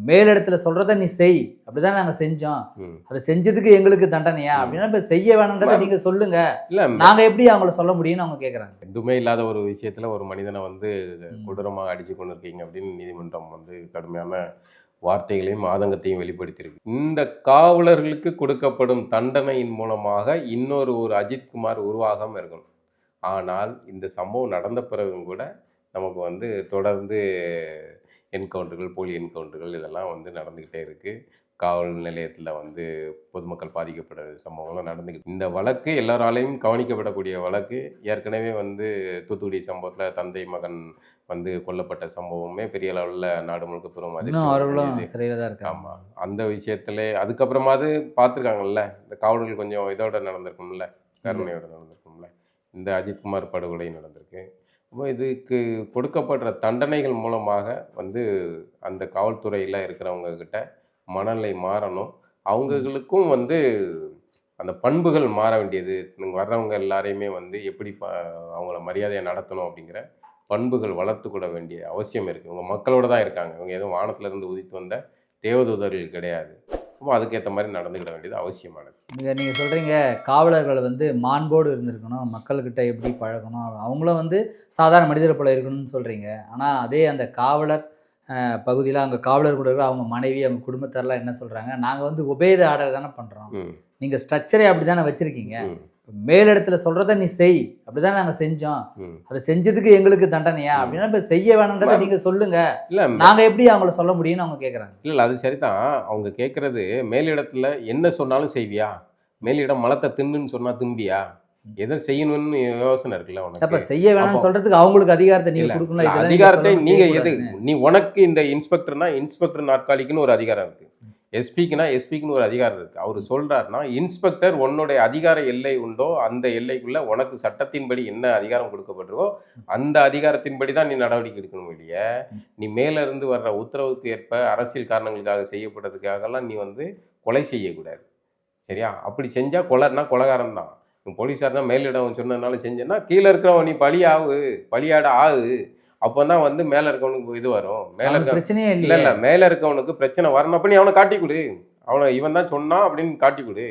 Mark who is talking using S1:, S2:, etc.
S1: மேலிடத்துல சொல்றத நீ செய், அப்படிதான் நாங்க செஞ்சோம், அதை செஞ்சதுக்கு எங்களுக்கு தண்டனையா அப்படின்னா இப்ப செய்ய வேணும்ன்றதை நீங்க சொல்லுங்க,
S2: இல்ல
S1: நாங்க எப்படி அவங்கள சொல்ல முடியும்னு அவங்க கேக்குறாங்க.
S2: எதுவுமே இல்லாத ஒரு விஷயத்துல ஒரு மனிதனை வந்து கொடூரமாக அடிச்சு கொண்டு இருக்கீங்க அப்படின்னு நீதிமன்றம் வந்து கடுமையான வார்த்தைகளையும் ஆதங்கத்தையும் வெளிப்படுத்தியிருக்கு. இந்த காவலர்களுக்கு கொடுக்கப்படும் தண்டனையின் மூலமாக இன்னொரு அஜித்குமார் உருவாகாமல் இருக்கணும். ஆனால் இந்த சம்பவம் நடந்த பிறகும் கூட நமக்கு வந்து தொடர்ந்து என்கவுண்டர்கள், போலி என்கவுண்டர்கள் இதெல்லாம் வந்து நடந்துக்கிட்டே இருக்குது. காவல் நிலையத்தில் வந்து பொதுமக்கள் பாதிக்கப்படுற சம்பவங்கள்லாம் நடந்துக்கிட்டு, இந்த வழக்கு எல்லாராலையும் கவனிக்கப்படக்கூடிய வழக்கு. ஏற்கனவே வந்து தூத்துக்குடி சம்பவத்தில் தந்தை மகன் வந்து கொல்லப்பட்ட சம்பவமே பெரிய அளவில் நாடு முழுக்க பெரும் அதிர்ச்சி. ஆமாம், அந்த விஷயத்துல அதுக்கப்புறமாவது பார்த்துருக்காங்கல்ல, இந்த காவலர்கள் கொஞ்சம் இதோட நடந்திருக்கும்ல, கருணையோட நடந்திருக்கும்ல. இந்த அஜித்குமார் படுகொலை நடந்திருக்கு. அப்போ இதுக்கு கொடுக்கப்படுற தண்டனைகள் மூலமாக வந்து அந்த காவல்துறையில் இருக்கிறவங்க கிட்ட மனநிலை மாறணும். அவங்களுக்கும் வந்து அந்த பண்புகள் மாற வேண்டியது. வர்றவங்க எல்லாரையுமே வந்து எப்படி அவங்கள மரியாதையை நடத்தணும் அப்படிங்கிற பண்புகள் வளர்த்து கூட வேண்டிய அவசியம் இருக்குது. இவங்க மக்களோட தான் இருக்காங்க. இவங்க எதுவும் வானத்திலிருந்து உதித்து வந்த தேவதூதர்கள் கிடையாது. அப்போ அதுக்கேற்ற மாதிரி நடந்துக்கிட வேண்டியது அவசியமானது.
S1: நீங்கள் சொல்கிறீங்க காவலர்கள் வந்து மாண்போடு இருந்திருக்கணும், மக்கள்கிட்ட எப்படி பழகணும், அவங்களும் வந்து சாதாரண மனிதர் போல இருக்கணும்னு சொல்கிறீங்க. ஆனால் அதே அந்த காவலர் பகுதியில் அவங்க காவலர் கூட அவங்க மனைவி, அவங்க குடும்பத்தாரெலாம் என்ன சொல்கிறாங்க, நாங்கள் வந்து உபேத ஆர்டர் தானே பண்ணுறோம், நீங்கள் ஸ்ட்ரக்சரே அப்படி தானே வச்சுருக்கீங்க, மேலிடத்துல சொல்றத நீ செய், அப்படிதான் நாங்க செஞ்சோம், அதை செஞ்சதுக்கு எங்களுக்கு தண்டனையா அப்படின்னா இப்ப செய்ய வேணும்ன்றதை நீங்க சொல்லுங்க, இல்ல நாங்க எப்படி அவங்கள சொல்ல முடியும்னு அவங்க கேக்குறாங்க.
S2: இல்ல அது சரிதான். அவங்க கேட்கறது மேலிடத்துல என்ன சொன்னாலும் செய்வியா, மேலிடம் மலத்தை தின்னுன்னு சொன்னா திம்பியா, எதை செய்யணும்னு யோசனை இருக்குல்ல உனக்கு.
S1: அப்ப செய்ய வேணும்னு சொல்றதுக்கு அவங்களுக்கு அதிகாரத்தை நீங்க கொடுக்கணும்.
S2: அதிகாரத்தை நீங்க எது, நீ உனக்கு இந்த இன்ஸ்பெக்டர்னா இன்ஸ்பெக்டர் நாற்காலிக்குன்னு ஒரு அதிகாரம் இருக்கு, எஸ்பிக்குன்னா எஸ்பிக்குன்னு ஒரு அதிகாரம் இருக்குது. அவர் சொல்கிறாருன்னா இன்ஸ்பெக்டர் உன்னுடைய அதிகார எல்லை உண்டோ அந்த எல்லைக்குள்ளே உனக்கு சட்டத்தின்படி என்ன அதிகாரம் கொடுக்கப்பட்டிருக்கோ அந்த அதிகாரத்தின்படி தான் நீ நடவடிக்கை எடுக்கணும். இல்லையா நீ மேலேருந்து வர்ற உத்தரவுக்கு ஏற்ப அரசியல் காரணங்களுக்காக செய்யப்பட்டதுக்காகலாம் நீ வந்து கொலை செய்யக்கூடாது. சரியா? அப்படி செஞ்சால் கொலைன்னா கொலைகாரம் தான். போலீஸார் தான் மேலிடம் சொன்னதுனால செஞ்சேன்னா கீழே இருக்கிறவன் நீ பலியாட ஆகு. அப்போ தான் வந்து மேலே இருக்கவனுக்கு இது வரும். மேலே இருக்க
S1: பிரச்சனையே
S2: இல்லை, மேலே இருக்கவனுக்கு பிரச்சனை வரணும். அப்போ நீ அவனை காட்டி கொடு, அவனை இவன் தான் சொன்னான் அப்படின்னு காட்டி கொடு.